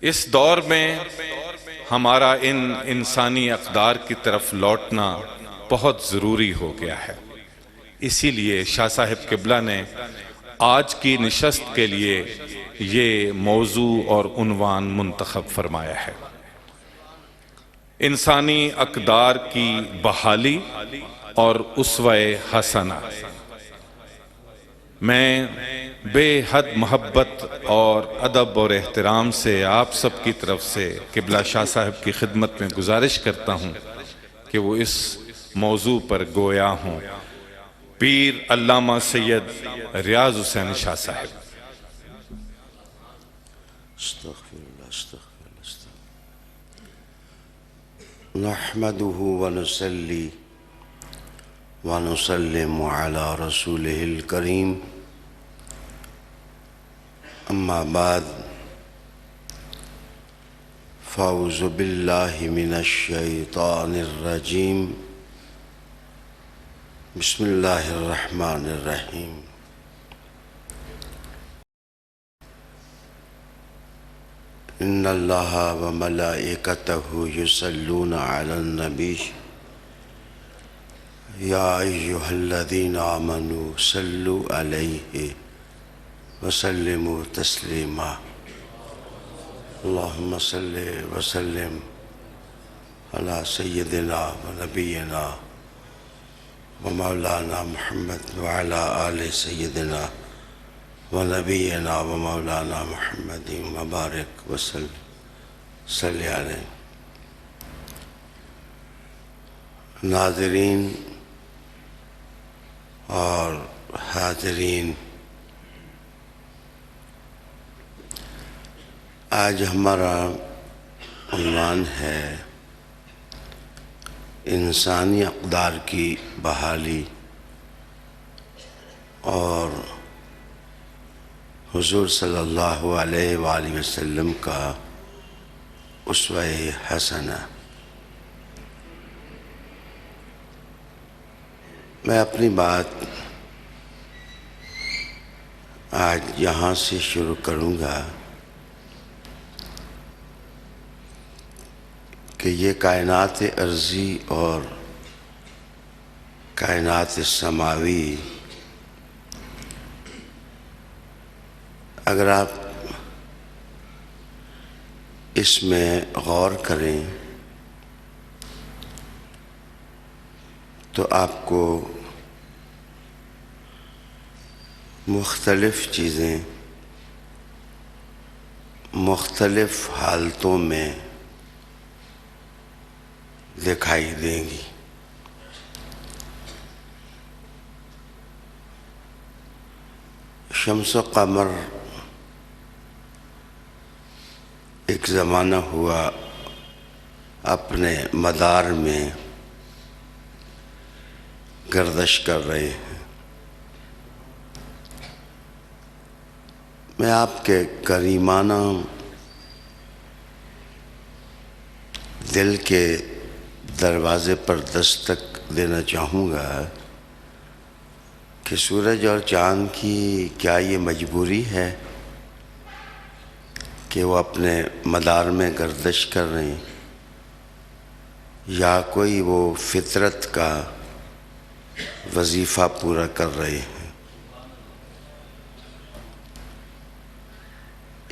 اس دور میں ہمارا ان انسانی اقدار کی طرف لوٹنا بہت ضروری ہو گیا ہے۔ اسی لیے شاہ صاحب قبلہ نے آج کی نشست کے لیے یہ موضوع اور عنوان منتخب فرمایا ہے: انسانی اقدار کی بحالی اور اسوہ حسنہ۔ میں بے حد محبت اور ادب اور احترام سے آپ سب کی طرف سے قبلہ شاہ صاحب کی خدمت میں گزارش کرتا ہوں کہ وہ اس موضوع پر گویا ہوں۔ پیر علامہ سید ریاض حسین شاہ صاحب۔ استغفر اللہ استغفر اللہ نحمده ونصلي ونسلم على رسوله الكريم اما بعد فاعوذ بالله من الشيطان الرجيم بسم الله الرحمن الرحيم ان اللہ وملائکتہ یصلون علی النبی یا ایہا الذین آمنوا صلوا علیہ وسلموا تسلیما اللہم صل وسلم علی سیدنا ونبینا ومولانا محمد وعلی آل سیدنا ونبینا ومولانا محمد مبارک وسلم صلی علیہ۔ ناظرین اور حاضرین، آج ہمارا عنوان ہے انسانی اقدار کی بحالی اور حضور صلی اللہ علیہ وآلہ وسلم کا اسوہ حسنہ۔ میں اپنی بات آج یہاں سے شروع کروں گا کہ یہ کائنات ارضی اور کائنات سماوی، اگر آپ اس میں غور کریں تو آپ کو مختلف چیزیں مختلف حالتوں میں دکھائی دیں گی۔ شمس و قمر ایک زمانہ ہوا اپنے مدار میں گردش کر رہے ہیں۔ میں آپ کے کریمانہ دل کے دروازے پر دستک دینا چاہوں گا کہ سورج اور چاند کی کیا یہ مجبوری ہے کہ وہ اپنے مدار میں گردش کر رہے ہیں، یا کوئی وہ فطرت کا وظیفہ پورا کر رہے ہیں؟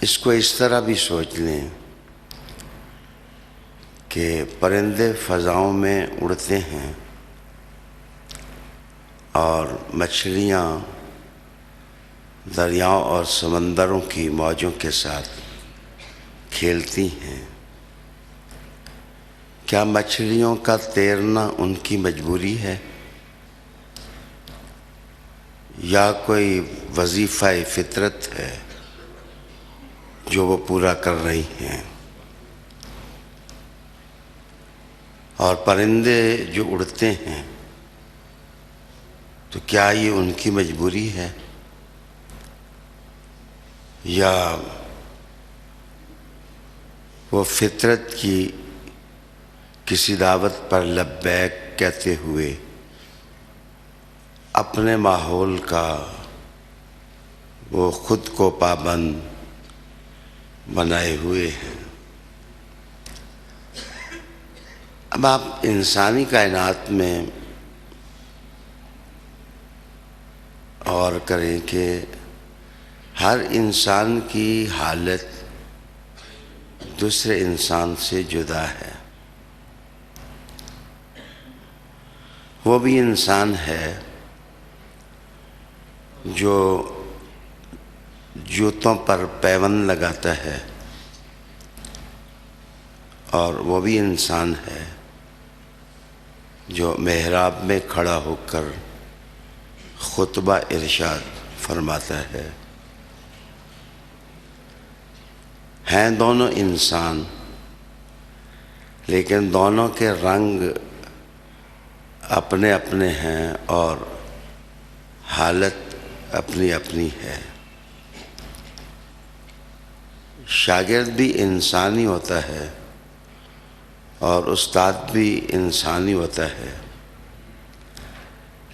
اس کو اس طرح بھی سوچ لیں کہ پرندے فضاؤں میں اڑتے ہیں اور مچھلیاں دریاؤں اور سمندروں کی موجوں کے ساتھ کھیلتی ہیں۔ کیا مچھلیوں کا تیرنا ان کی مجبوری ہے یا کوئی وظیفہ فطرت ہے جو وہ پورا کر رہی ہیں؟ اور پرندے جو اڑتے ہیں تو کیا یہ ان کی مجبوری ہے یا وہ فطرت کی کسی دعوت پر لبیک کہتے ہوئے اپنے ماحول کا وہ خود کو پابند بنائے ہوئے ہیں۔ اب آپ انسانی کائنات میں غور کریں کہ ہر انسان کی حالت دوسرے انسان سے جدا ہے۔ وہ بھی انسان ہے جو جوتوں پر پیوند لگاتا ہے، اور وہ بھی انسان ہے جو محراب میں کھڑا ہو کر خطبہ ارشاد فرماتا ہے۔ ہیں دونوں انسان، لیکن دونوں کے رنگ اپنے اپنے ہیں اور حالت اپنی اپنی ہے۔ شاگرد بھی انسانی ہوتا ہے اور استاد بھی انسانی ہوتا ہے،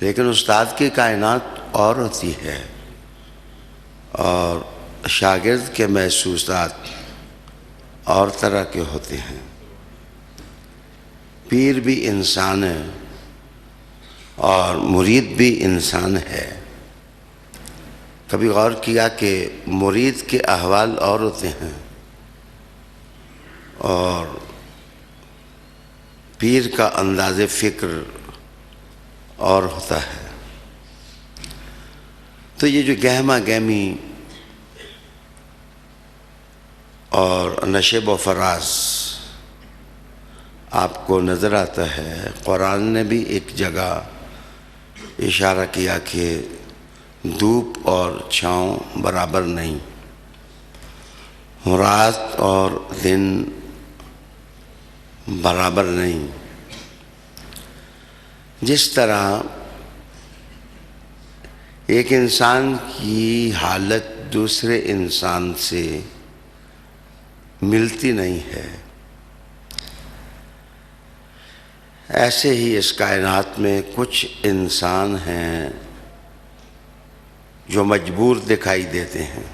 لیکن استاد کی کائنات اور ہوتی ہے اور شاگرد کے محسوسات اور طرح کے ہوتے ہیں۔ پیر بھی انسان ہے اور مرید بھی انسان ہے۔ کبھی غور کیا کہ مرید کے احوال اور ہوتے ہیں اور پیر کا انداز فکر اور ہوتا ہے؟ تو یہ جو گہما گہمی اور نشیب و فراز آپ کو نظر آتا ہے، قرآن نے بھی ایک جگہ اشارہ کیا کہ دھوپ اور چھاؤں برابر نہیں، رات اور دن برابر نہیں۔ جس طرح ایک انسان کی حالت دوسرے انسان سے ملتی نہیں ہے، ایسے ہی اس کائنات میں کچھ انسان ہیں جو مجبور دکھائی دیتے ہیں۔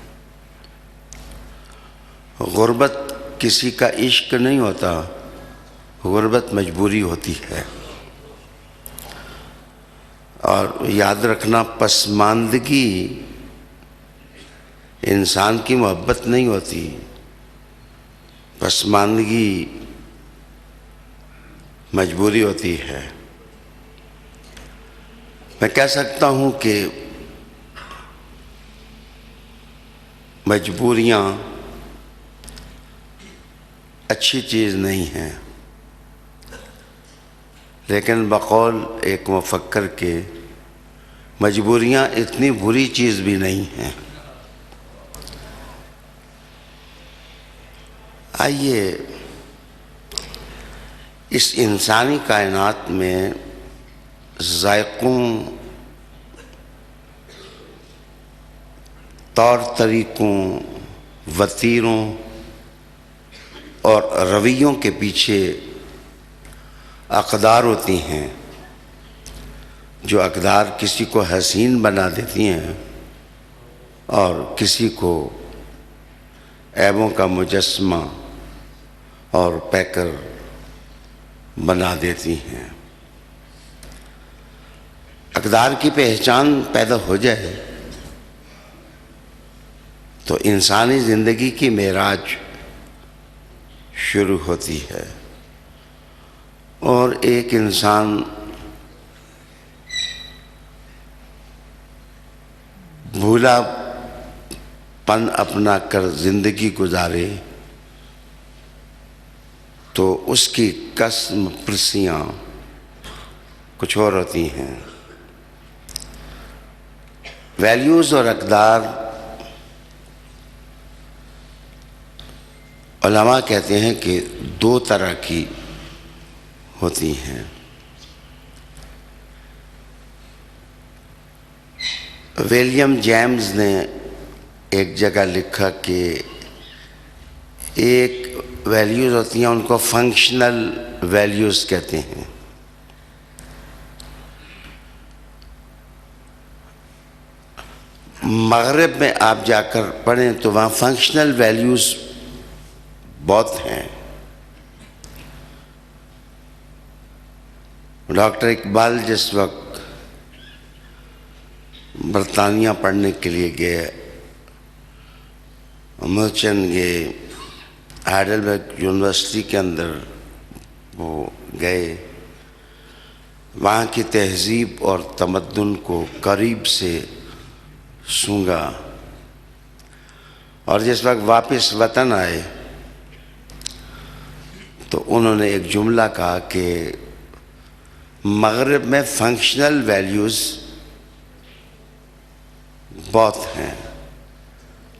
غربت کسی کا عشق نہیں ہوتا، غربت مجبوری ہوتی ہے۔ اور یاد رکھنا، پسماندگی انسان کی محبت نہیں ہوتی، پسماندگی مجبوری ہوتی ہے۔ میں کہہ سکتا ہوں کہ مجبوریاں اچھی چیز نہیں ہیں، لیکن بقول ایک مفکر کے مجبوریاں اتنی بری چیز بھی نہیں ہیں۔ آئیے اس انسانی کائنات میں ذائقوں، طور طریقوں، وتیروں اور رویوں کے پیچھے اقدار ہوتی ہیں، جو اقدار کسی کو حسین بنا دیتی ہیں اور کسی کو عیبوں کا مجسمہ اور پیکر بنا دیتی ہیں۔ اقدار کی پہچان پیدا ہو جائے تو انسانی زندگی کی معراج شروع ہوتی ہے، اور ایک انسان بھولا پن اپنا کر زندگی گزارے تو اس کی قسم پرسیاں کچھ اور ہوتی ہیں۔ ویلیوز اور اقدار، علماء کہتے ہیں کہ دو طرح کی ہوتی ہیں۔ ولیم جیمز نے ایک جگہ لکھا کہ ایک ویلیوز ہوتی ہیں، ان کو فنکشنل ویلیوز کہتے ہیں۔ مغرب میں آپ جا کر پڑھیں تو وہاں فنکشنل ویلیوز بہت ہیں. ڈاکٹر اقبال جس وقت برطانیہ پڑھنے کے لیے گئے، مرچن گئے، ہائیڈلبرگ یونیورسٹی کے اندر وہ گئے، وہاں کی تہذیب اور تمدن کو قریب سے سونگا، اور جس وقت واپس وطن آئے تو انہوں نے ایک جملہ کہا کہ مغرب میں فنکشنل ویلیوز بہت ہیں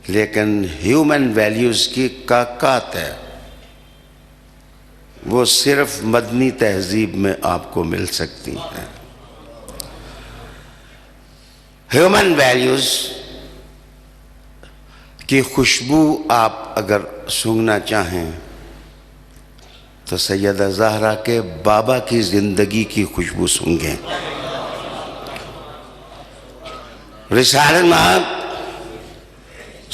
لیکن ہیومن ویلیوز کی کاکات ہے، وہ صرف مدنی تہذیب میں آپ کو مل سکتی ہیں. ہیومن ویلیوز کی خوشبو آپ اگر سونگھنا چاہیں تو سیدہ زہرا کے بابا کی زندگی کی خوشبو سونگھیں. رسالت مآب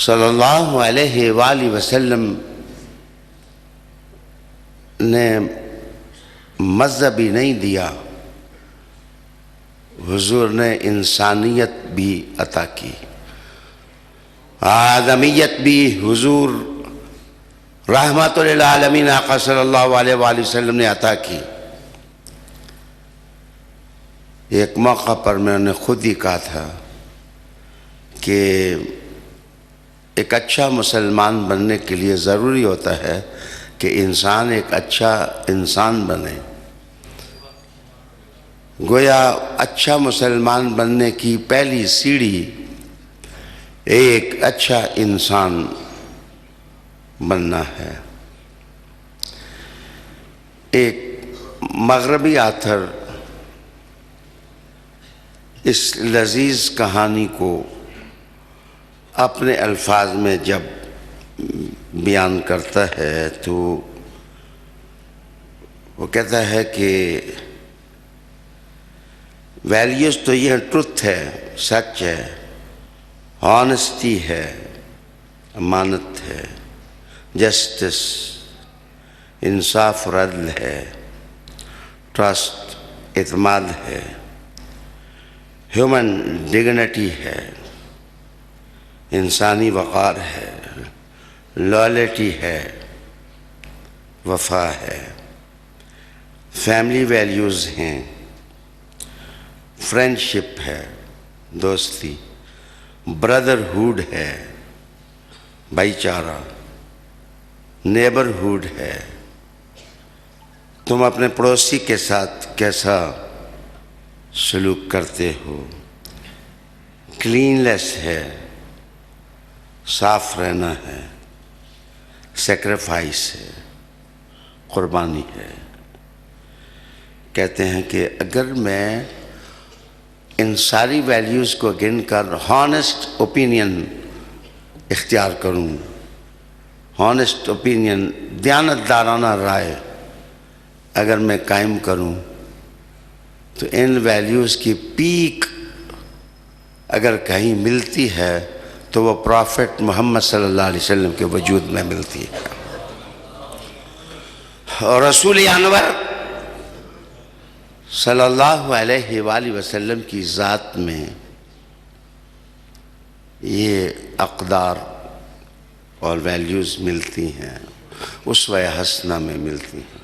صلی اللہ علیہ وآلہ وسلم نے مذہبی نہیں دیا، حضور نے انسانیت بھی عطا کی، آدمیت بھی حضور رحمت للعالمین آقا صلی اللہ علیہ وآلہ وسلم نے عطا کی. ایک موقع پر میں نے خود ہی کہا تھا کہ ایک اچھا مسلمان بننے کے لیے ضروری ہوتا ہے کہ انسان ایک اچھا انسان بنے. گویا اچھا مسلمان بننے کی پہلی سیڑھی ایک اچھا انسان بننا ہے. ایک مغربی آتھر اس لذیذ کہانی کو اپنے الفاظ میں جب بیان کرتا ہے تو وہ کہتا ہے کہ ویلیوز تو یہ ٹروتھ ہے، سچ ہے، آنیسٹی ہے، امانت ہے، جسٹس، انصاف اور عدل ہے، ٹرسٹ، اعتماد ہے، ہیومن ڈگنیٹی ہے، انسانی وقار ہے، لائلٹی ہے، وفا ہے، فیملی ویلیوز ہیں، فرینڈشپ ہے، دوستی، بردرہوڈ ہے، بھائی چارہ، نیبرہوڈ ہے، تم اپنے پڑوسی کے ساتھ کیسا سلوک کرتے ہو، کلینلیس ہے، صاف رہنا ہے، سیکریفائس ہے، قربانی ہے. کہتے ہیں کہ اگر میں ان ساری ویلیوز کو گن کر ہانسٹ اوپینین اختیار کروں، ہانسٹ اوپینین، دیانتدارانہ رائے اگر میں قائم کروں تو ان ویلیوز کی پیک اگر کہیں ملتی ہے تو وہ پرافٹ محمد صلی اللہ علیہ وسلم کے وجود میں ملتی ہے. اور رسول انور صلی اللہ علیہ وآلہ وسلم کی ذات میں یہ اقدار اور ویلیوز ملتی ہیں، اسوہ حسنہ میں ملتی ہیں.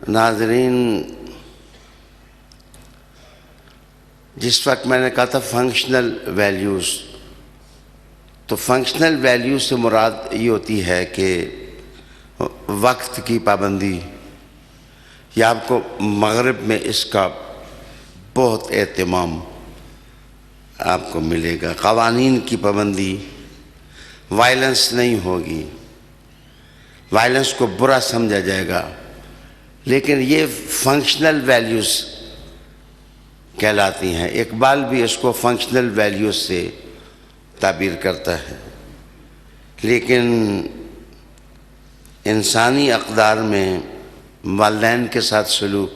ناظرین، جس وقت میں نے کہا تھا فنکشنل ویلیوز، تو فنکشنل ویلیوز سے مراد یہ ہوتی ہے کہ وقت کی پابندی، یا آپ کو مغرب میں اس کا بہت اہتمام آپ کو ملے گا. قوانین کی پابندی، وائلنس نہیں ہوگی، وائلنس کو برا سمجھا جائے گا، لیکن یہ فنکشنل ویلیوز کہلاتی ہیں. اقبال بھی اس کو فنکشنل ویلیوز سے تعبیر کرتا ہے. لیکن انسانی اقدار میں والدین کے ساتھ سلوک،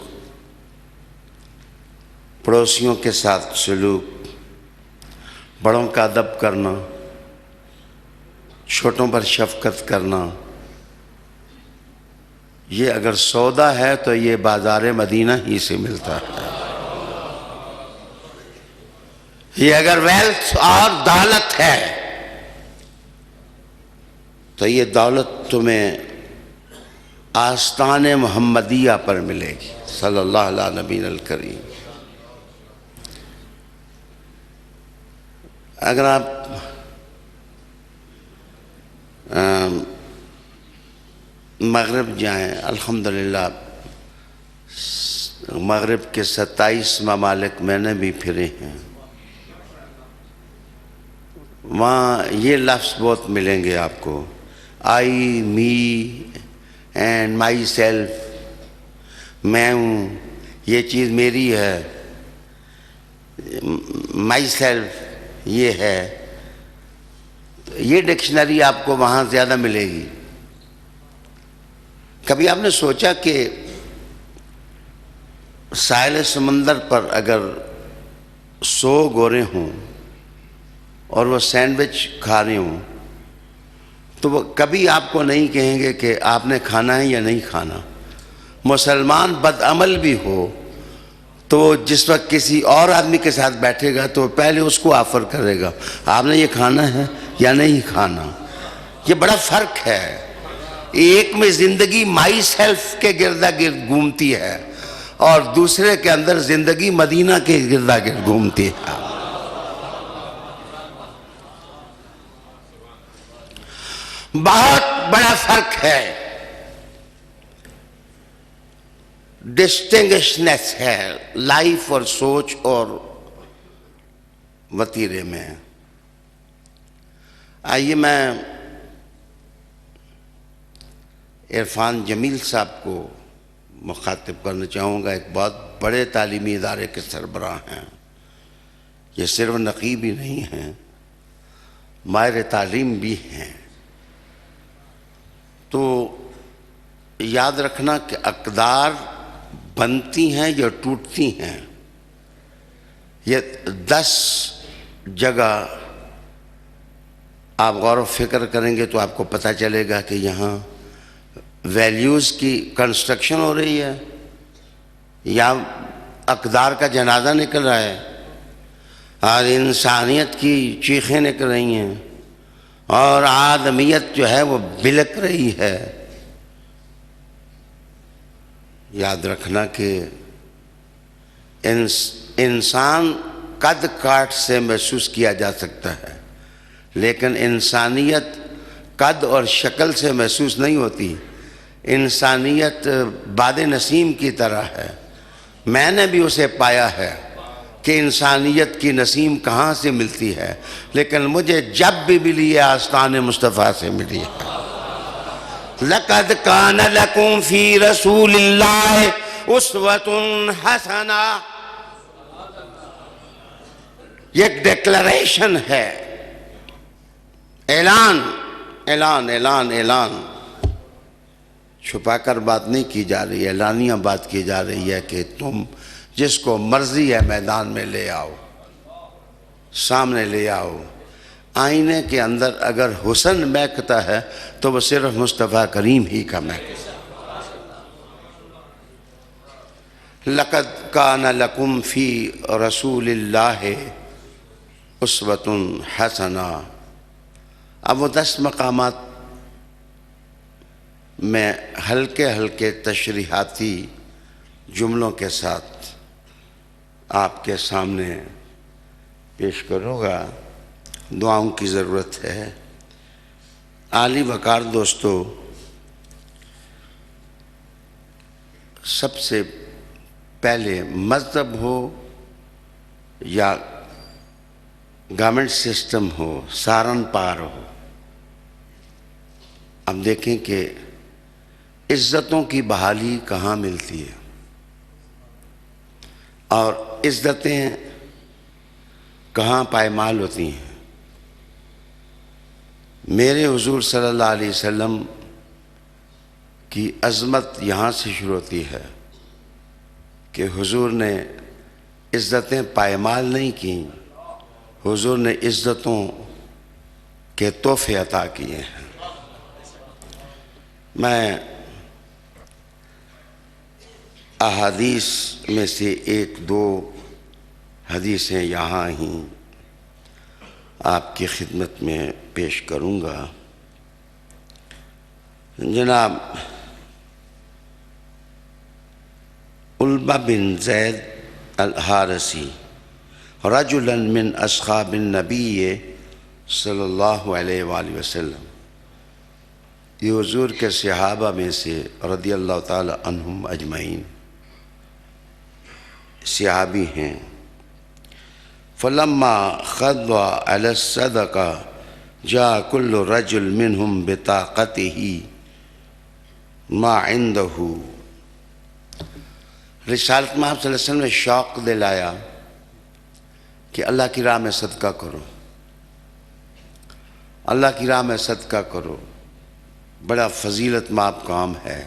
پڑوسیوں کے ساتھ سلوک، بڑوں کا ادب کرنا، چھوٹوں پر شفقت کرنا، یہ اگر سودا ہے تو یہ بازار مدینہ ہی سے ملتا ہے۔ یہ اگر ویلتھ اور دولت ہے تو یہ دولت تمہیں آستان محمدیہ پر ملے گی، صلی اللہ علیہ نبی الکریم۔ اگر آپ مغرب جائیں، الحمدللہ مغرب کے 27 ممالک میں نے بھی پھرے ہیں، وہاں یہ لفظ بہت ملیں گے آپ کو، آئی، می اینڈ مائی سیلف، میں ہوں، یہ چیز میری ہے، مائی سیلف یہ ہے۔ یہ ڈکشنری آپ کو وہاں زیادہ ملے گی۔ کبھی آپ نے سوچا کہ ساحل سمندر پر اگر 100 گورے ہوں اور وہ سینڈوچ کھا رہے ہوں تو وہ کبھی آپ کو نہیں کہیں گے کہ آپ نے کھانا ہے یا نہیں کھانا۔ مسلمان بدعمل بھی ہو تو جس وقت کسی اور آدمی کے ساتھ بیٹھے گا تو پہلے اس کو آفر کرے گا، آپ نے یہ کھانا ہے یا نہیں کھانا۔ یہ بڑا فرق ہے، ایک میں زندگی مائی سیلف کے گردا گرد گھومتی ہے اور دوسرے کے اندر زندگی مدینہ کے گردا گرد گھومتی ہے۔ بہت بڑا فرق ہے، ڈسٹنگشنس ہے لائف اور سوچ اور وتیرے میں۔ آئیے میں عرفان جمیل صاحب کو مخاطب کرنا چاہوں گا۔ ایک بہت بڑے تعلیمی ادارے کے سربراہ ہیں، یہ صرف نقیب ہی نہیں ہیں، ماہر تعلیم بھی ہیں۔ تو یاد رکھنا کہ اقدار بنتی ہیں یا ٹوٹتی ہیں، یہ 10 جگہ آپ غور و فکر کریں گے تو آپ کو پتہ چلے گا کہ یہاں ویلیوز کی کنسٹرکشن ہو رہی ہے یا اقدار کا جنازہ نکل رہا ہے اور انسانیت کی چیخیں نکل رہی ہیں اور آدمیت جو ہے وہ بلک رہی ہے۔ یاد رکھنا کہ انسان قد کاٹ سے محسوس کیا جا سکتا ہے لیکن انسانیت قد اور شکل سے محسوس نہیں ہوتی۔ انسانیت باد نسیم کی طرح ہے، میں نے بھی اسے پایا ہے کہ انسانیت کی نسیم کہاں سے ملتی ہے، لیکن مجھے جب بھی ملی ہے آستان مصطفیٰ سے ملی ہے۔ لَقَدْ كَانَ لَكُمْ فِي رَسُولِ اللَّهِ أُسْوَةٌ حَسَنَةٌ، یہ ایک ڈیکلریشن ہے، اعلان اعلان اعلان اعلان، چھپا کر بات نہیں کی جا رہی ہے، اعلانیہ بات کی جا رہی ہے کہ تم جس کو مرضی ہے میدان میں لے آؤ، سامنے لے آؤ۔ آئینے کے اندر اگر حسن مہکتا ہے تو وہ صرف مصطفیٰ کریم ہی کا مہکتا ہے۔ لَقَدْ كَانَ لَكُمْ فِي رَسُولِ اللَّهِ أُسْوَةٌ حَسَنَةٌ۔ اب وہ 10 مقامات میں ہلکے ہلکے تشریحاتی جملوں کے ساتھ آپ کے سامنے پیش کروں گا، دعاؤں کی ضرورت ہے۔ عالی وقار دوستو، سب سے پہلے مذہب ہو یا گورنمنٹ سسٹم ہو، سارن پار ہو، اب دیکھیں کہ عزتوں کی بحالی کہاں ملتی ہے اور عزتیں کہاں پائمال ہوتی ہیں۔ میرے حضور صلی اللہ علیہ وسلم کی عظمت یہاں سے شروع ہوتی ہے کہ حضور نے عزتیں پائمال نہیں کیں، حضور نے عزتوں کے تحفے عطا کیے ہیں۔ میں احادیث میں سے ایک دو حدیثیں یہاں ہی آپ کی خدمت میں پیش کروں گا۔ جناب علبہ بن زید الحارثی رجلا من اصحاب النبی صلی اللہ علیہ وآلہ وسلم، یہ حضور کے صحابہ میں سے رضی اللہ تعالی عنہم اجمعین صحابی ہیں۔ فلما خضع علی الصدقہ جاء كل رجل منهم بطاقته ما عنده۔ رسالت میں آپ صلی اللہ علیہ وسلم نے شوق دلایا کہ اللہ کی راہ میں صدقہ کرو، اللہ کی راہ میں صدقہ کرو، بڑا فضیلت مآب کام ہے۔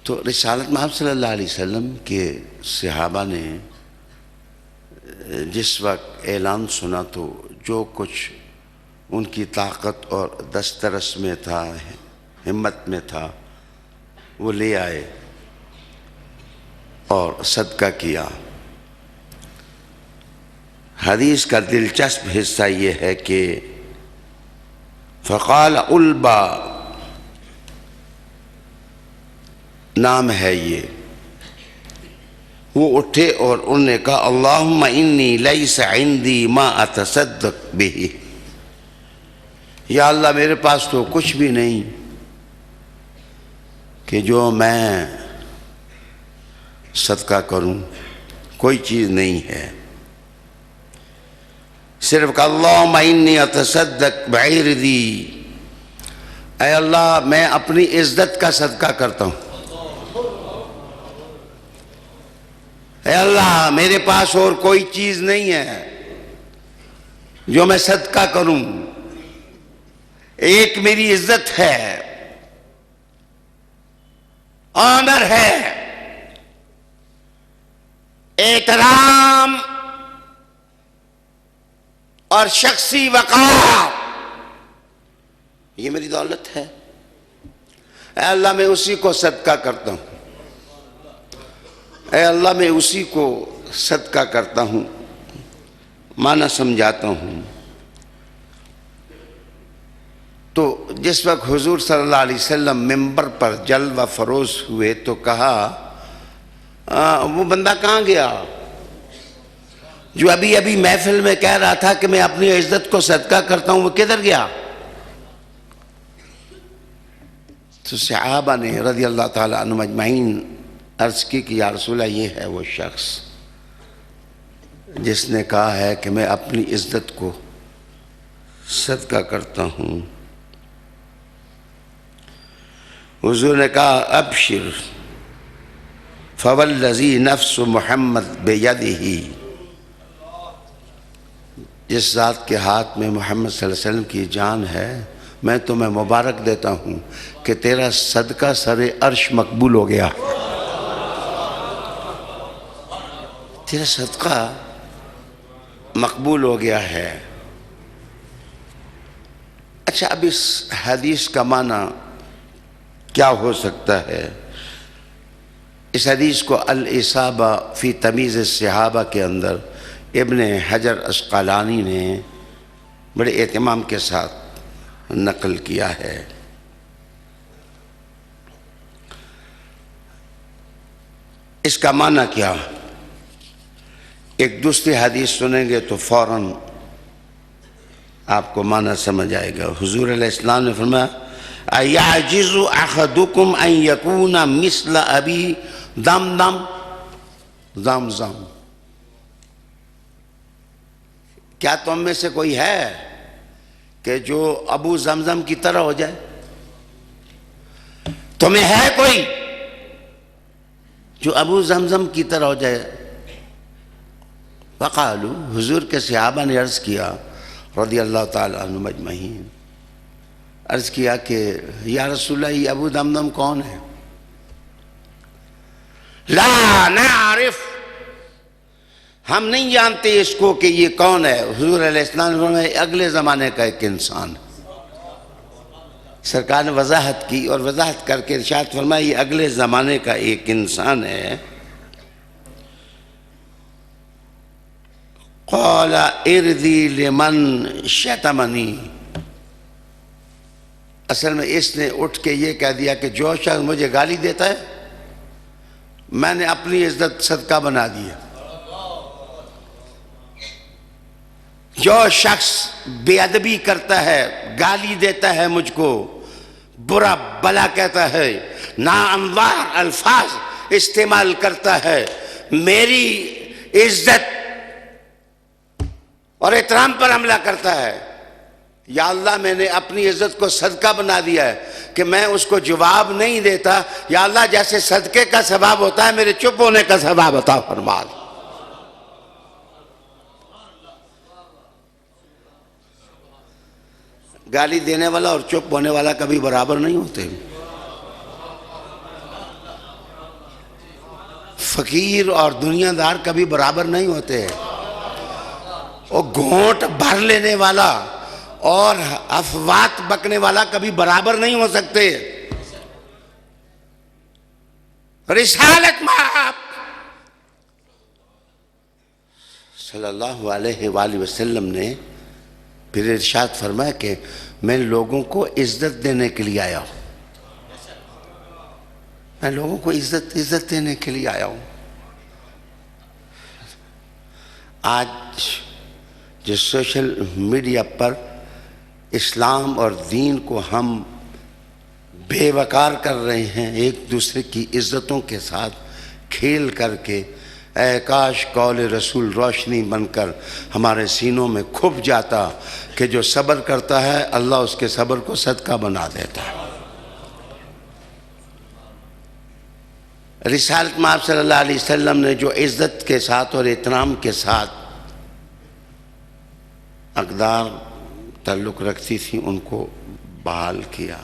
تو رسالت میں آپ صلی اللہ علیہ وسلم کے صحابہ نے جس وقت اعلان سنا تو جو کچھ ان کی طاقت اور دسترس میں تھا، ہمت میں تھا، وہ لے آئے اور صدقہ کیا۔ حدیث کا دلچسپ حصہ یہ ہے کہ فقال علبہ نام ہے یہ، وہ اٹھے اور انہوں نے کہا اللہم انی لیس عندی ما اتصدق بہ، یا اللہ میرے پاس تو کچھ بھی نہیں کہ جو میں صدقہ کروں، کوئی چیز نہیں ہے، صرف کہ اللہم انی اتصدق بعرضی، اے اللہ میں اپنی عزت کا صدقہ کرتا ہوں، اے اللہ میرے پاس اور کوئی چیز نہیں ہے جو میں صدقہ کروں، ایک میری عزت ہے، آنر ہے، احترام اور شخصی وقار، یہ میری دولت ہے، اے اللہ میں اسی کو صدقہ کرتا ہوں، اے اللہ میں اسی کو صدقہ کرتا ہوں، معنی سمجھاتا ہوں۔ تو جس وقت حضور صلی اللہ علیہ وسلم ممبر پر جلوہ فروز ہوئے تو کہا وہ بندہ کہاں گیا جو ابھی ابھی محفل میں کہہ رہا تھا کہ میں اپنی عزت کو صدقہ کرتا ہوں، وہ کدھر گیا؟ تو صحابہ نے رضی اللہ تعالی عنہم اجمعین عرض کی کہ یا رسول اللہ یہ ہے وہ شخص جس نے کہا ہے کہ میں اپنی عزت کو صدقہ کرتا ہوں۔ حضور نے کہا ابشر فوالذی نفس محمد بیدہ، جس ذات کے ہاتھ میں محمد صلی اللہ علیہ وسلم کی جان ہے، میں تمہیں مبارک دیتا ہوں کہ تیرا صدقہ سر عرش مقبول ہو گیا، تیرا صدقہ مقبول ہو گیا ہے۔ اچھا اب اس حدیث کا معنی کیا ہو سکتا ہے؟ اس حدیث کو الاصابہ فی تمیز الصحابہ کے اندر ابن حجر عسقلانی نے بڑے اہتمام کے ساتھ نقل کیا ہے۔ اس کا معنی کیا؟ ایک دوسری حدیث سنیں گے تو فوراً آپ کو معنی سمجھ آئے گا۔ حضور علیہ السلام نے فرمایا اَيَعْجِزُ أَحَدُكُمْ أَن يَكُونَ مِثْلَ أَبِي دَمْدَمْ زمزم، کیا تم میں سے کوئی ہے کہ جو ابو زمزم کی طرح ہو جائے؟ تمہیں ہے کوئی جو ابو زمزم کی طرح ہو جائے؟ فقالو، حضور کے صحابہ نے عرض کیا رضی اللہ تعالی عنہم اجمعین، عرض کیا کہ یا رسول اللہ یہ ابو دمدم کون ہے؟ لا نعرف ہم نہیں جانتے اس کو کہ یہ کون ہے. حضور علیہ السلام نے فرمایا اگلے زمانے کا ایک انسان. سرکار نے وضاحت کی اور وضاحت کر کے ارشاد فرمایا یہ اگلے زمانے کا ایک انسان ہے. قال ارضی لمن شتمنی. اصل میں اس نے اٹھ کے یہ کہہ دیا کہ جو شخص مجھے گالی دیتا ہے میں نے اپنی عزت صدقہ بنا دی ہے. جو شخص بے ادبی کرتا ہے، گالی دیتا ہے، مجھ کو برا بلا کہتا ہے، ناانوار الفاظ استعمال کرتا ہے، میری عزت اور احترام پر حملہ کرتا ہے، یا اللہ میں نے اپنی عزت کو صدقہ بنا دیا ہے کہ میں اس کو جواب نہیں دیتا. یا اللہ جیسے صدقے کا ثواب ہوتا ہے میرے چپ ہونے کا ثواب عطا فرما. گالی دینے والا اور چپ ہونے والا کبھی برابر نہیں ہوتے. فقیر اور دنیا دار کبھی برابر نہیں ہوتے. اور گھونٹ بھر لینے والا اور افوات بکنے والا کبھی برابر نہیں ہو سکتے. رسالت مآب صلی اللہ علیہ وآلہ وسلم نے پھر ارشاد فرمایا کہ میں لوگوں کو عزت دینے کے لیے آیا ہوں. میں لوگوں کو عزت دینے کے لیے آیا ہوں. آج جس سوشل میڈیا پر اسلام اور دین کو ہم بے وقار کر رہے ہیں، ایک دوسرے کی عزتوں کے ساتھ کھیل کر کے، اے کاش قول رسول روشنی بن کر ہمارے سینوں میں کھپ جاتا کہ جو صبر کرتا ہے اللہ اس کے صبر کو صدقہ بنا دیتا ہے. رسالت مآب صلی اللہ علیہ وسلم نے جو عزت کے ساتھ اور احترام کے ساتھ اقدار تعلق رکھتی تھی ان کو بحال کیا.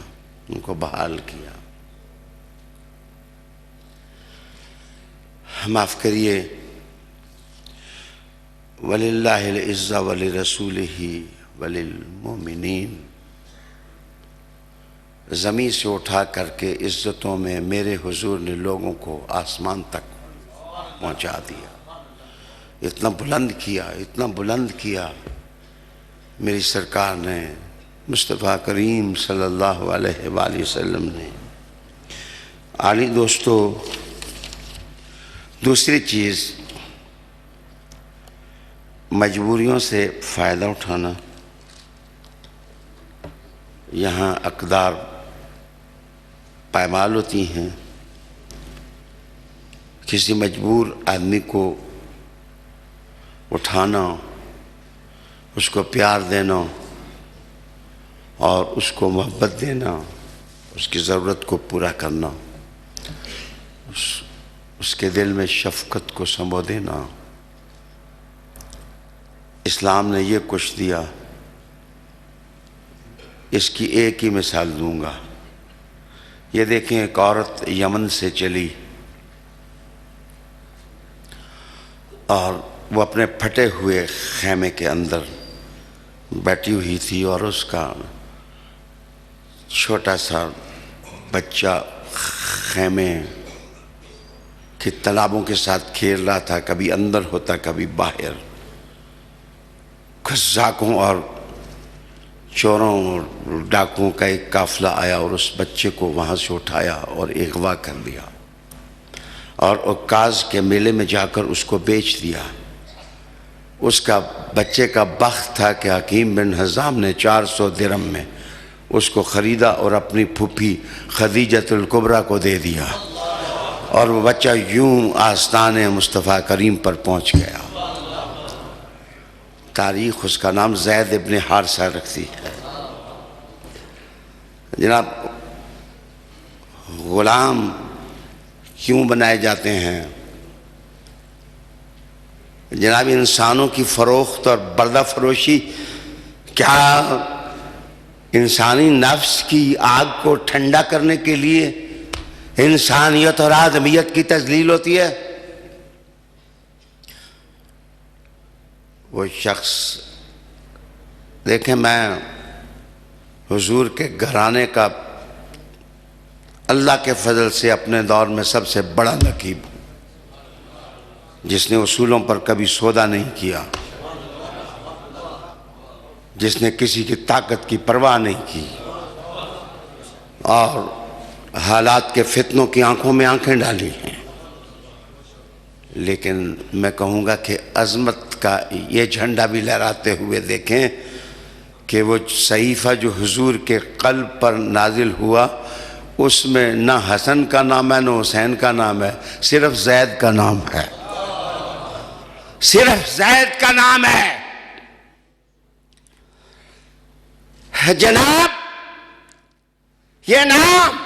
معاف کریے. وَلِلَّهِ الْعِزَّةُ وَلِرَسُولِهِ وَلِلْمُؤْمِنِينَ. زمین سے اٹھا کر کے عزتوں میں میرے حضور نے لوگوں کو آسمان تک پہنچا دیا. اتنا بلند کیا میری سرکار نے، مصطفیٰ کریم صلی اللہ علیہ وآلہ وسلم نے. عالی دوستو، دوسری چیز مجبوریوں سے فائدہ اٹھانا. یہاں اقدار پائمال ہوتی ہیں. کسی مجبور آدمی کو اٹھانا، اس کو پیار دینا اور اس کو محبت دینا، اس کی ضرورت کو پورا کرنا، اس کے دل میں شفقت کو سمو دینا. اسلام نے یہ کچھ دیا. اس کی ایک ہی مثال دوں گا. یہ دیکھیں ایک عورت یمن سے چلی اور وہ اپنے پھٹے ہوئے خیمے کے اندر بیٹھی ہوئی تھی اور اس کا چھوٹا سا بچہ خیمے کے تالابوں کے ساتھ کھیل رہا تھا. کبھی اندر ہوتا کبھی باہر. قزاقوں اور چوروں اور ڈاکوؤں کا ایک قافلہ آیا اور اس بچے کو وہاں سے اٹھایا اور اغوا کر دیا اور عکاظ کے میلے میں جا کر اس کو بیچ دیا. اس کا بچے کا بخت تھا کہ حکیم بن حزام نے 400 درہم میں اس کو خریدا اور اپنی پھوپھی خدیجۃ الکبریٰ کو دے دیا اور وہ بچہ یوں آستان مصطفیٰ کریم پر پہنچ گیا. تاریخ اس کا نام زید ابن حارثہ رکھتی ہے. جناب، غلام کیوں بنائے جاتے ہیں؟ جناب، انسانوں کی فروخت اور بردہ فروشی کیا انسانی نفس کی آگ کو ٹھنڈا کرنے کے لیے انسانیت اور آدمیت کی تذلیل ہوتی ہے؟ وہ شخص، دیکھیں میں حضور کے گھرانے کا اللہ کے فضل سے اپنے دور میں سب سے بڑا نقیب ہوں، جس نے اصولوں پر کبھی سودا نہیں کیا، جس نے کسی کی طاقت کی پرواہ نہیں کی اور حالات کے فتنوں کی آنکھوں میں آنکھیں ڈالی ہیں۔ لیکن میں کہوں گا کہ عظمت کا یہ جھنڈا بھی لہراتے ہوئے دیکھیں کہ وہ صحیفہ جو حضور کے قلب پر نازل ہوا، اس میں نہ حسن کا نام ہے نہ حسین کا نام ہے، صرف زید کا نام ہے، صرف زید کا نام ہے۔ جناب یہ نام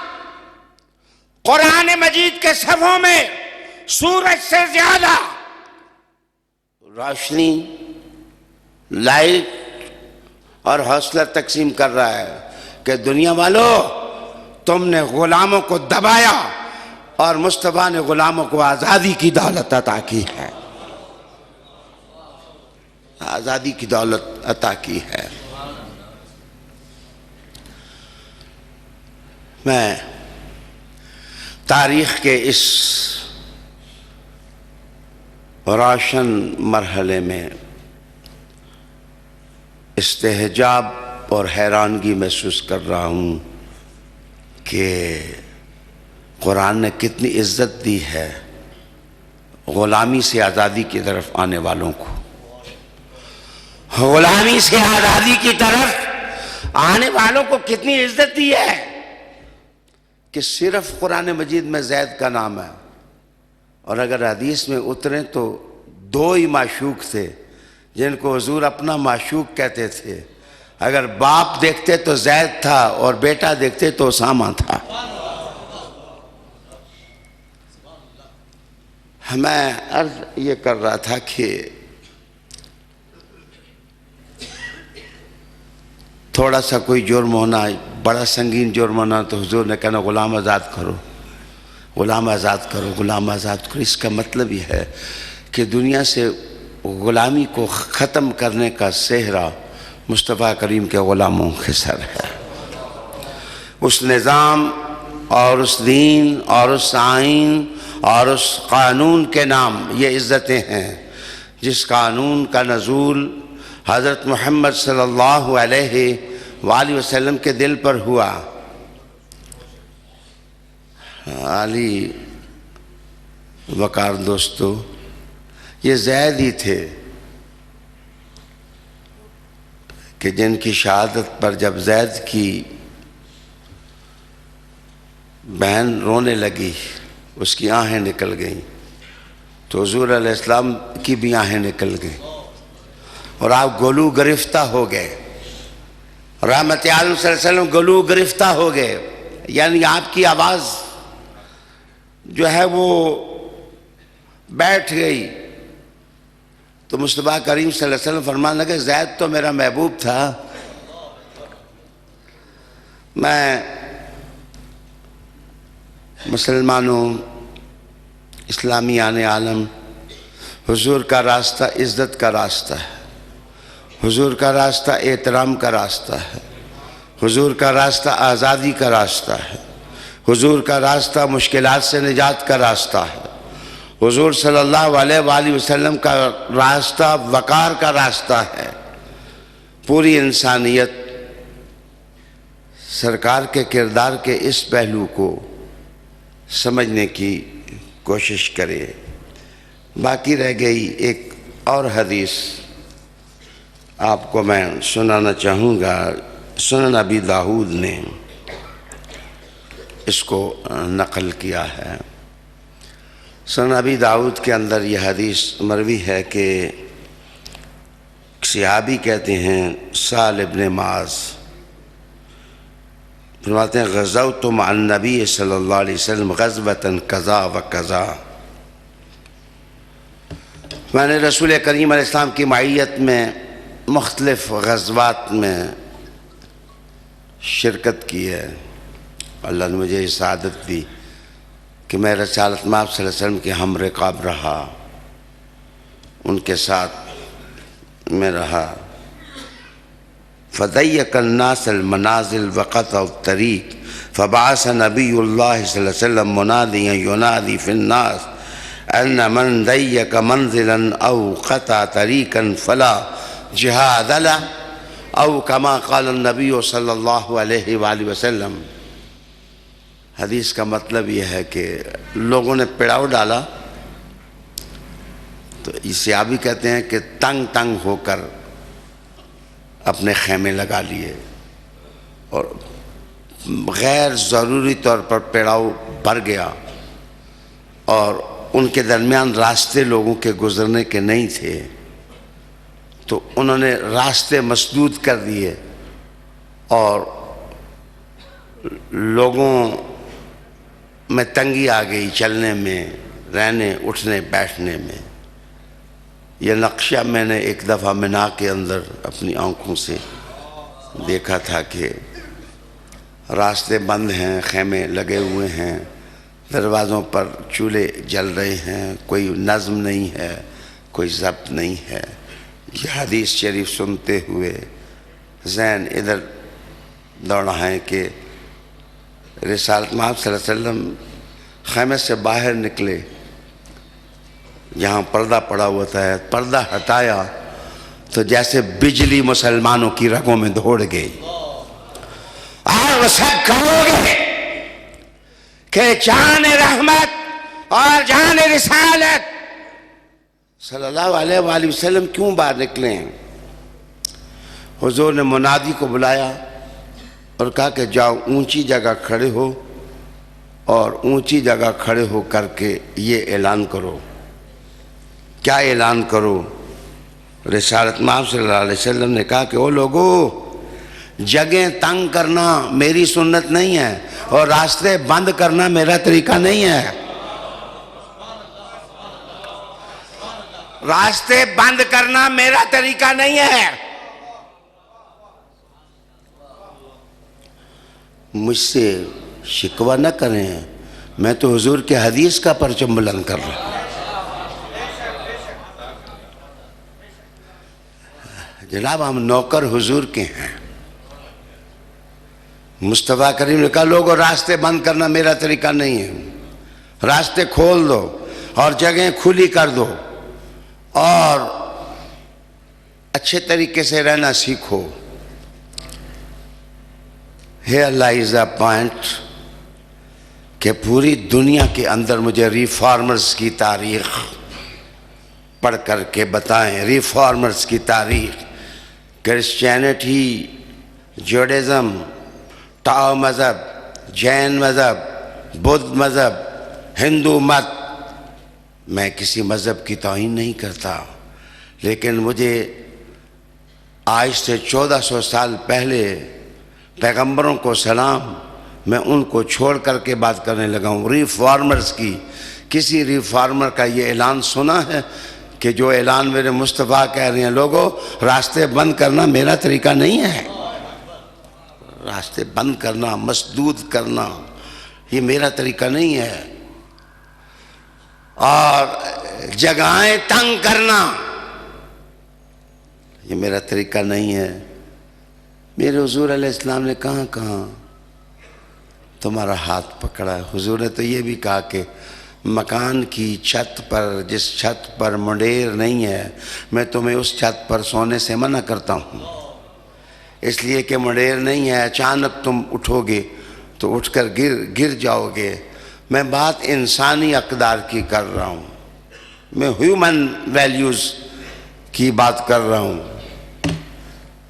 قرآن مجید کے صفحوں میں سورج سے زیادہ روشنی، لائٹ اور حوصلہ تقسیم کر رہا ہے کہ دنیا والوں، تم نے غلاموں کو دبایا اور مصطفیٰ نے غلاموں کو آزادی کی دولت عطا کی ہے، آزادی کی دولت عطا کی ہے۔ میں تاریخ کے اس روشن مرحلے میں استحجاب اور حیرانگی محسوس کر رہا ہوں کہ قرآن نے کتنی عزت دی ہے غلامی سے آزادی کی طرف آنے والوں کو، غلامی سے آزادی کی طرف آنے والوں کو کتنی عزت دی ہے کہ صرف قرآن مجید میں زید کا نام ہے، اور اگر حدیث میں اتریں تو دو ہی معشوق تھے جن کو حضور اپنا معشوق کہتے تھے، اگر باپ دیکھتے تو زید تھا اور بیٹا دیکھتے تو اسامہ تھا۔ میں عرض یہ کر رہا تھا کہ تھوڑا سا کوئی جرم ہونا، بڑا سنگین جرم ہونا تو حضور نے کہنا غلام آزاد کرو، غلام آزاد کرو، غلام آزاد کرو۔ اس کا مطلب یہ ہے کہ دنیا سے غلامی کو ختم کرنے کا سہرا مصطفیٰ کریم کے غلاموں کے سر ہے۔ اس نظام اور اس دین اور اس آئین اور اس قانون کے نام یہ عزتیں ہیں جس قانون کا نزول حضرت محمد صلی اللہ علیہ وآلہ وسلم کے دل پر ہوا۔ علی وقار دوستو، یہ زید ہی تھے کہ جن کی شہادت پر جب زید کی بہن رونے لگی، اس کی آہیں نکل گئیں، تو حضور علیہ السلام کی بھی آہیں نکل گئیں اور آپ گلو گرفتہ ہو گئے، رحمت عالم صلی اللہ علیہ وسلم گلو گرفتہ ہو گئے، یعنی آپ کی آواز جو ہے وہ بیٹھ گئی۔ تو مصطفیٰ کریم صلی اللہ علیہ وسلم فرمانے لگے زید تو میرا محبوب تھا۔ میں مسلمانوں، اسلامیان عالم، حضور کا راستہ عزت کا راستہ ہے، حضور کا راستہ احترام کا راستہ ہے، حضور کا راستہ آزادی کا راستہ ہے، حضور کا راستہ مشکلات سے نجات کا راستہ ہے، حضور صلی اللہ علیہ وآلہ وسلم کا راستہ وقار کا راستہ ہے۔ پوری انسانیت سرکار کے کردار کے اس پہلو کو سمجھنے کی کوشش کرے۔ باقی رہ گئی ایک اور حدیث آپ کو میں سنانا چاہوں گا، سنن ابی داؤد نے اس کو نقل کیا ہے۔ سنن ابی داؤد کے اندر یہ حدیث مروی ہے کہ صحابی کہتے ہیں سال ابن معاذ فرماتے ہیں غزوت مع النبی صلی اللہ علیہ وسلم غزوة کذا و کذا، میں نے رسول کریم علیہ السلام کی معیت میں مختلف غزوات میں شرکت کی ہے۔ اللہ نے مجھے یہ سعادت دی کہ میں رسالت مآب صلی اللہ علیہ وسلم کے ہم رکاب رہا، ان کے ساتھ میں رہا. فضيق الناس المنازل وقطعوا الطريق فبعث نبي الله صلى الله عليه وسلم مناديا ينادي في الناس أن من ضيق منزلا أو قطع طريقا فلا جهاد له أو كما قال النبي صلی اللہ علیہ وآلہ وسلم. حدیث کا مطلب یہ ہے کہ لوگوں نے پڑاؤ ڈالا تو اسے آپ بھی کہتے ہیں کہ تنگ تنگ ہو کر اپنے خیمے لگا لیے اور غیر ضروری طور پر پڑاؤ بڑھ گیا اور ان کے درمیان راستے لوگوں کے گزرنے کے نہیں تھے تو انہوں نے راستے مسدود کر دیے اور لوگوں میں تنگی آ گئی چلنے میں، رہنے اٹھنے بیٹھنے میں. یہ نقشہ میں نے ایک دفعہ منا کے اندر اپنی آنکھوں سے دیکھا تھا کہ راستے بند ہیں، خیمے لگے ہوئے ہیں، دروازوں پر چولہے جل رہے ہیں، کوئی نظم نہیں ہے، کوئی ضبط نہیں ہے. یہ حدیث شریف سنتے ہوئے ذہن ادھر دوڑا ہے کہ رسالت مآب صلی اللہ علیہ وسلم خیمے سے باہر نکلے، یہاں پردہ پڑا ہوا تھا، پردہ ہٹایا تو جیسے بجلی مسلمانوں کی رگوں میں دوڑ گئی اور وہ سب کہو گے کہ جان رحمت اور جان رسالت صلی اللہ علیہ وآلہ وسلم کیوں باہر نکلے ہیں. حضور نے منادی کو بلایا اور کہا کہ جاؤ اونچی جگہ کھڑے ہو اور اونچی جگہ کھڑے ہو کر کے یہ اعلان کرو. کیا اعلان کرو؟ رسالت مآب صلی اللہ علیہ وسلم نے کہا کہ او لوگو، جگہیں تنگ کرنا میری سنت نہیں ہے اور راستے بند کرنا میرا طریقہ نہیں ہے. راستے بند کرنا میرا طریقہ نہیں ہے. مجھ سے شکوہ نہ کریں، میں تو حضور کے حدیث کا پرچم بلند کر رہا ہوں. جناب ہم نوکر حضور کے ہیں. مصطفیٰ کریم نے کہا لوگوں راستے بند کرنا میرا طریقہ نہیں ہے، راستے کھول دو اور جگہیں کھلی کر دو اور اچھے طریقے سے رہنا سیکھو. Here lies a point کہ پوری دنیا کے اندر مجھے ریفارمرز کی تاریخ پڑھ کر کے بتائیں، ریفارمرز کی تاریخ. کرسچینٹی، جوڈازم، ٹاؤ مذہب، جین مذہب، بدھ مذہب، ہندو مت. میں کسی مذہب کی توہین نہیں کرتا، لیکن مجھے آج سے 1400 سال پہلے پیغمبروں کو سلام، میں ان کو چھوڑ کر کے بات کرنے لگا ہوں. ریفارمرز کی کسی ریفارمر کا یہ اعلان سنا ہے کہ جو اعلان میرے مصطفیٰ کہہ رہے ہیں لوگوں راستے بند کرنا میرا طریقہ نہیں ہے، راستے بند کرنا، مسدود کرنا یہ میرا طریقہ نہیں ہے، اور جگہیں تنگ کرنا یہ میرا طریقہ نہیں ہے. میرے حضور علیہ السلام نے کہاں کہاں تمہارا ہاتھ پکڑا ہے. حضور نے تو یہ بھی کہا کہ مکان کی چھت پر، جس چھت پر منڈیر نہیں ہے میں تمہیں اس چھت پر سونے سے منع کرتا ہوں، اس لیے کہ منڈیر نہیں ہے، اچانک تم اٹھو گے تو اٹھ کر گر جاؤ گے. میں بات انسانی اقدار کی کر رہا ہوں، میں ہیومن ویلیوز کی بات کر رہا ہوں.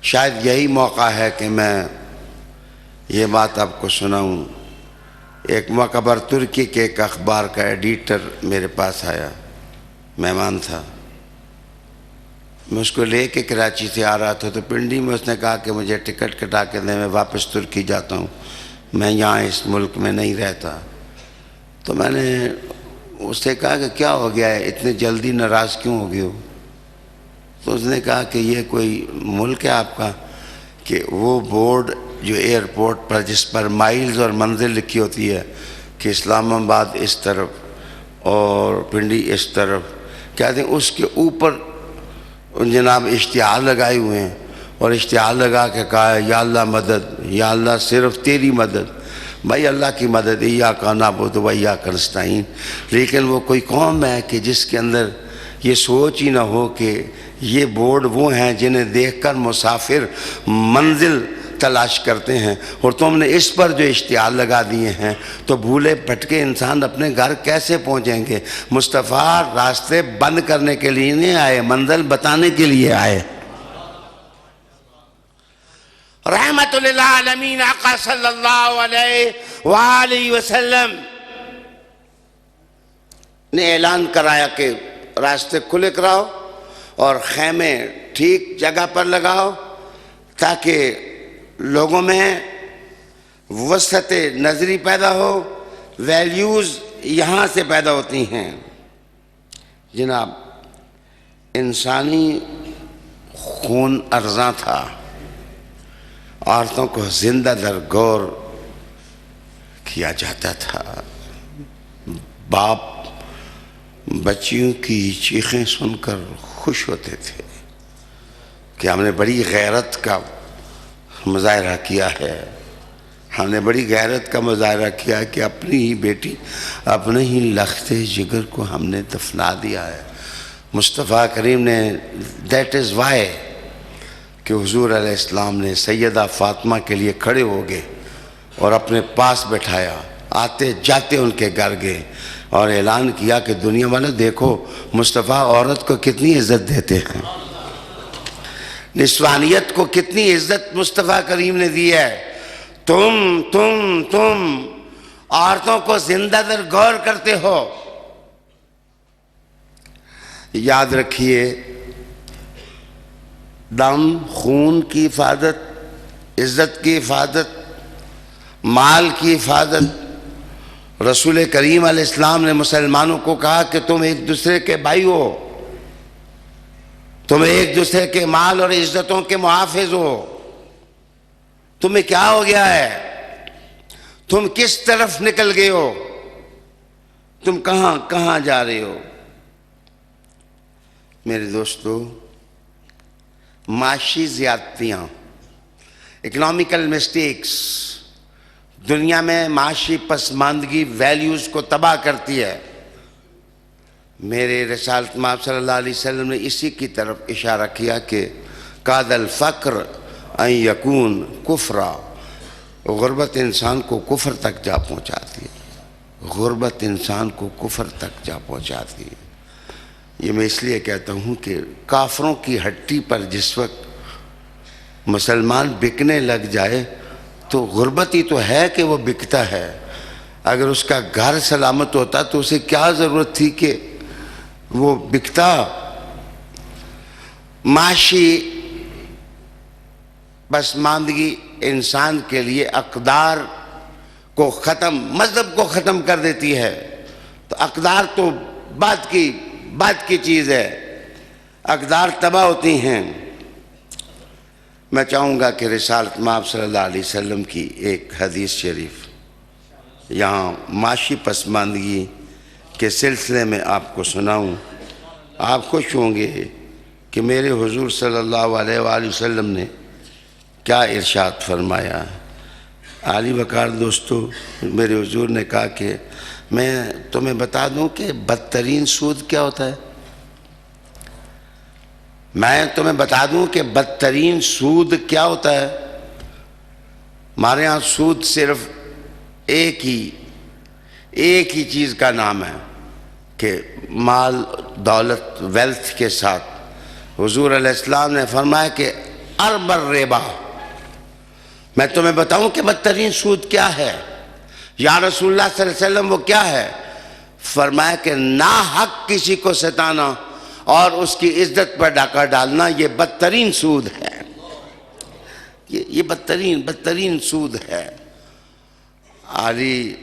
شاید یہی موقع ہے کہ میں یہ بات آپ کو سناؤں. ایک موقع پر ترکی کے ایک اخبار کا ایڈیٹر میرے پاس آیا، مہمان تھا. میں اس کو لے کے کراچی سے آ رہا تھا تو پنڈی میں اس نے کہا کہ مجھے ٹکٹ کٹا کے دیں، میں واپس ترکی جاتا ہوں، میں یہاں اس ملک میں نہیں رہتا. تو میں نے اس سے کہا کہ کیا ہو گیا ہے، اتنے جلدی ناراض کیوں ہو گئے ہو؟ تو اس نے کہا کہ یہ کوئی ملک ہے آپ کا کہ وہ بورڈ جو ایئرپورٹ پر جس پر مائلز اور منزل لکھی ہوتی ہے کہ اسلام آباد اس طرف اور پنڈی اس طرف، کہتے ہیں اس کے اوپر جناب اشتہار لگائے ہوئے ہیں اور اشتہار لگا کے کہا ہے یا اللہ مدد، یا اللہ صرف تیری مدد۔ بھائی اللہ کی مدد ایاک نعبد و ایاک نستعین، لیکن وہ کوئی قوم ہے کہ جس کے اندر یہ سوچ ہی نہ ہو کہ یہ بورڈ وہ ہیں جنہیں دیکھ کر مسافر منزل تلاش کرتے ہیں، اور تم نے اس پر جو اشتہار لگا دیے ہیں تو بھولے بھٹکے انسان اپنے گھر کیسے پہنچیں گے؟ مصطفیٰ راستے بند کرنے کے لیے نہیں آئے، منزل بتانے کے لیے آئے۔ رحمت للعالمین آقا صلی اللہ علیہ وآلہ وسلم نے اعلان کرایا کہ راستے کھلے کراؤ اور خیمے ٹھیک جگہ پر لگاؤ تاکہ لوگوں میں وسعت نظری پیدا ہو، ویلیوز یہاں سے پیدا ہوتی ہیں۔ جناب انسانی خون ارزاں تھا، عورتوں کو زندہ در گور کیا جاتا تھا، باپ بچیوں کی چیخیں سن کر خوش ہوتے تھے کہ ہم نے بڑی غیرت کا مظاہرہ کیا ہے، ہم نے بڑی غیرت کا مظاہرہ کیا کہ اپنی ہی بیٹی، اپنے ہی لخت جگر کو ہم نے دفنا دیا ہے۔ مصطفیٰ کریم نے دیٹ از وائی کہ حضور علیہ السلام نے سیدہ فاطمہ کے لیے کھڑے ہو گئے اور اپنے پاس بٹھایا، آتے جاتے ان کے گھر گئے اور اعلان کیا کہ دنیا والے دیکھو مصطفیٰ عورت کو کتنی عزت دیتے ہیں، نسوانیت کو کتنی عزت مصطفیٰ کریم نے دی ہے۔ تم عورتوں کو زندہ در گور کرتے ہو۔ یاد رکھیے، دم، خون کی حفاظت، عزت کی حفاظت، مال کی حفاظت، رسول کریم علیہ السلام نے مسلمانوں کو کہا کہ تم ایک دوسرے کے بھائی ہو، تم ایک دوسرے کے مال اور عزتوں کے محافظ ہو۔ تمہیں کیا ہو گیا ہے؟ تم کس طرف نکل گئے ہو؟ تم کہاں جا رہے ہو؟ میرے دوستو، معاشی زیادتیاں، اکنامیکل مسٹیکس دنیا میں معاشی پسماندگی ویلیوز کو تباہ کرتی ہے۔ میرے رسالت مآب صلی اللہ علیہ وسلم نے اسی کی طرف اشارہ کیا کہ کاد الفقر ان یکون کفرا، غربت انسان کو کفر تک جا پہنچاتی ہے، غربت انسان کو کفر تک جا پہنچاتی ہے۔ یہ میں اس لیے کہتا ہوں کہ کافروں کی ہٹی پر جس وقت مسلمان بکنے لگ جائے تو غربت ہی تو ہے کہ وہ بکتا ہے۔ اگر اس کا گھر سلامت ہوتا تو اسے کیا ضرورت تھی کہ وہ بکتا؟ معاشی پسماندگی انسان کے لیے اقدار کو ختم، مذہب کو ختم کر دیتی ہے۔ تو اقدار تو بعد کی چیز ہے، اقدار تباہ ہوتی ہیں۔ میں چاہوں گا کہ رسالت مآب صلی اللہ علیہ وسلم کی ایک حدیث شریف یہاں معاشی پسماندگی کے سلسلے میں آپ کو سناؤں۔ آپ خوش ہوں گے کہ میرے حضور صلی اللہ علیہ وآلہ وسلم نے کیا ارشاد فرمایا۔ عالی وقار دوستو، میرے حضور نے کہا کہ میں تمہیں بتا دوں کہ بدترین سود کیا ہوتا ہے؟ میں تمہیں بتا دوں کہ بدترین سود کیا ہوتا ہے؟ ہمارے ہاں سود صرف ایک ہی چیز کا نام ہے کہ مال، دولت، ویلتھ کے ساتھ حضور علیہ السلام نے فرمایا کہ ارب الربا۔ میں تمہیں بتاؤں کہ بدترین سود کیا ہے؟ یا رسول اللہ صلی اللہ علیہ وسلم وہ کیا ہے؟ فرمایا کہ ناحق کسی کو ستانا اور اس کی عزت پر ڈاکہ ڈالنا، یہ بدترین سود ہے، یہ بدترین سود ہے۔ عالی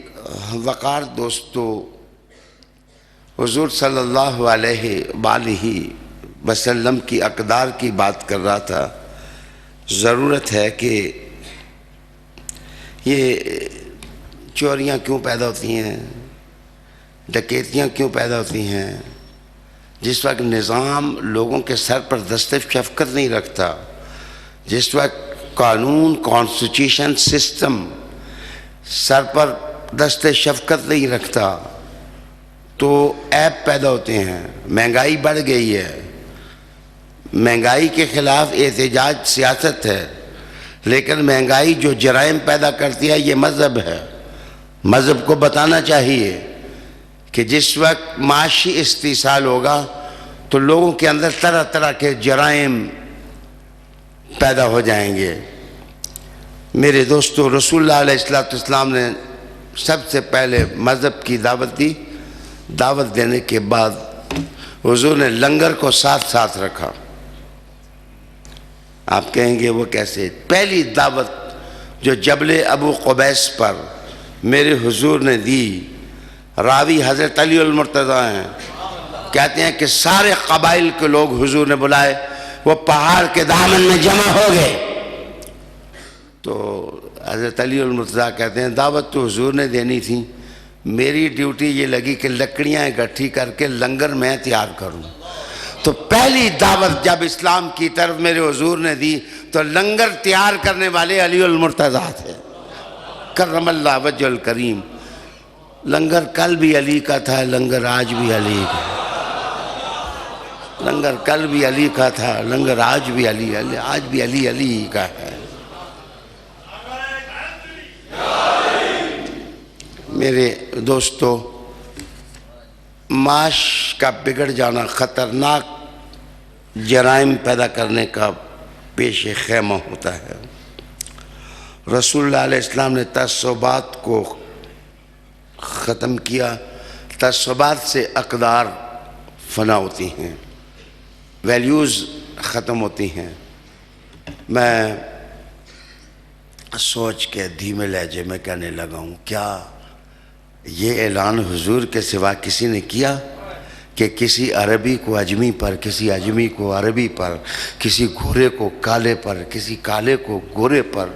وقار دوستو، حضور صلی اللہ علیہ وآلہ وسلم کی اقدار کی بات کر رہا تھا۔ ضرورت ہے کہ یہ چوریاں کیوں پیدا ہوتی ہیں، ڈکیتیاں کیوں پیدا ہوتی ہیں؟ جس وقت نظام لوگوں کے سر پر دست شفقت نہیں رکھتا، جس وقت قانون کانسٹیٹیوشن سسٹم سر پر دست شفقت نہیں رکھتا تو عیب پیدا ہوتے ہیں۔ مہنگائی بڑھ گئی ہے، مہنگائی کے خلاف احتجاج سیاست ہے، لیکن مہنگائی جو جرائم پیدا کرتی ہے یہ مذہب ہے۔ مذہب کو بتانا چاہیے کہ جس وقت معاشی استحصال ہوگا تو لوگوں کے اندر طرح طرح کے جرائم پیدا ہو جائیں گے۔ میرے دوستو، رسول اللہ علیہ السلام نے سب سے پہلے مذہب کی دعوت دی۔ دعوت دینے کے بعد حضور نے لنگر کو ساتھ ساتھ رکھا۔ آپ کہیں گے وہ کیسے؟ پہلی دعوت جو جبل ابو قبیس پر میرے حضور نے دی، راوی حضرت علی المرتضیٰ ہیں، کہتے ہیں کہ سارے قبائل کے لوگ حضور نے بلائے، وہ پہاڑ کے دامن میں جمع ہو گئے۔ تو حضرت علی المرتضیٰ کہتے ہیں دعوت تو حضور نے دینی تھی، میری ڈیوٹی یہ لگی کہ لکڑیاں اکٹھی کر کے لنگر میں تیار کروں۔ تو پہلی دعوت جب اسلام کی طرف میرے حضور نے دی تو لنگر تیار کرنے والے علی المرتضیٰ تھے، کرم اللہ وجہ الکریم۔ لنگر کل بھی علی کا تھا، لنگر آج بھی علی کا، لنگر کل بھی علی کا تھا، لنگر آج بھی علی کا ہے۔ میرے دوستو، معاش کا بگڑ جانا خطرناک جرائم پیدا کرنے کا پیش خیمہ ہوتا ہے۔ رسول اللہ علیہ السلام نے تعصبات کو ختم کیا۔ تعصبات سے اقدار فنا ہوتی ہیں، ویلیوز ختم ہوتی ہیں۔ میں سوچ کے دھیمے لہجے میں کہنے لگا ہوں، کیا یہ اعلان حضور کے سوا کسی نے کیا کہ کسی عربی کو اجمی پر، کسی اجمی کو عربی پر، کسی گورے کو کالے پر، کسی کالے کو گورے پر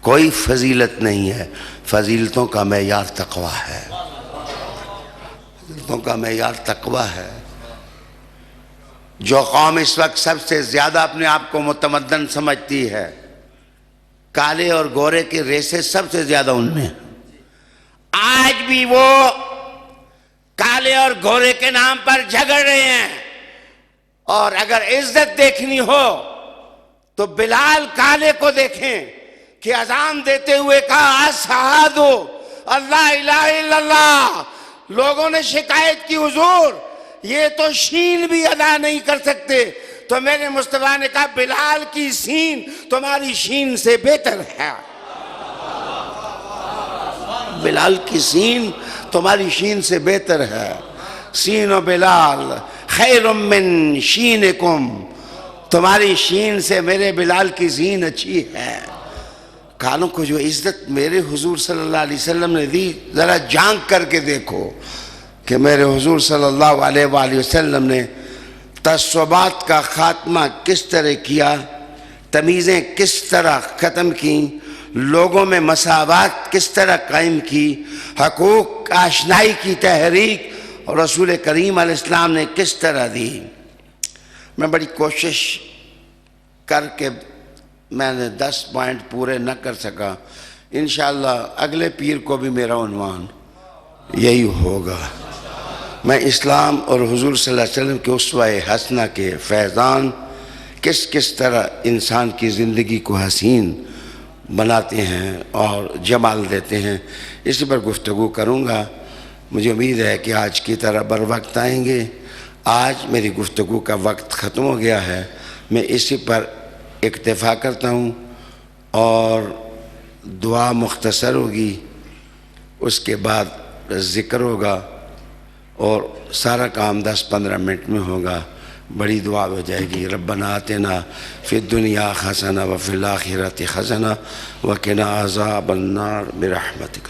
کوئی فضیلت نہیں ہے؟ فضیلتوں کا معیار تقویٰ ہے، فضیلتوں کا معیار تقویٰ ہے۔ جو قوم اس وقت سب سے زیادہ اپنے آپ کو متمدن سمجھتی ہے، کالے اور گورے کے ریسے سب سے زیادہ ان میں ہیں۔ آج بھی وہ کالے اور گورے کے نام پر جھگڑ رہے ہیں، اور اگر عزت دیکھنی ہو تو بلال کالے کو دیکھیں کہ اذان دیتے ہوئے کہا اشہدو اللہ الہ الا اللہ۔ لوگوں نے شکایت کی حضور یہ تو شین بھی ادا نہیں کر سکتے، تو میرے مصطفیٰ نے کہا بلال کی سین تمہاری شین سے بہتر ہے، بلال کی سین تمہاری شین سے بہتر ہے۔ سین و بلال خیر من شینکم، تمہاری شین سے میرے بلال کی سین اچھی ہے۔ کانوں کو جو عزت میرے حضور صلی اللہ علیہ وسلم نے دی، ذرا جھانک کر کے دیکھو کہ میرے حضور صلی اللہ علیہ وآلہ وسلم نے تعصبات کا خاتمہ کس طرح کیا، تمیزیں کس طرح ختم کی، لوگوں میں مساوات کس طرح قائم کی، حقوق آشنائی کی تحریک اور رسول کریم علیہ السلام نے کس طرح دی۔ میں بڑی کوشش کر کے میں نے 10 پوائنٹ پورے نہ کر سکا، انشاءاللہ اگلے پیر کو بھی میرا عنوان یہی ہوگا۔ میں اسلام اور حضور صلی اللہ علیہ وسلم کے اسوہ حسنہ کے فیضان کس طرح انسان کی زندگی کو حسین بناتے ہیں اور جمال دیتے ہیں، اس پر گفتگو کروں گا۔ مجھے امید ہے کہ آج کی طرح بر وقت آئیں گے۔ آج میری گفتگو کا وقت ختم ہو گیا ہے، میں اسی پر اکتفا کرتا ہوں، اور دعا مختصر ہوگی، اس کے بعد ذکر ہوگا، اور سارا کام 10-15 منٹ میں ہوگا۔ بڑی دعا ہو جائے گی، ربنا آتنا فی الدنیا حسنہ وفی الآخرۃ حسنہ وقنا عذاب النار برحمتک۔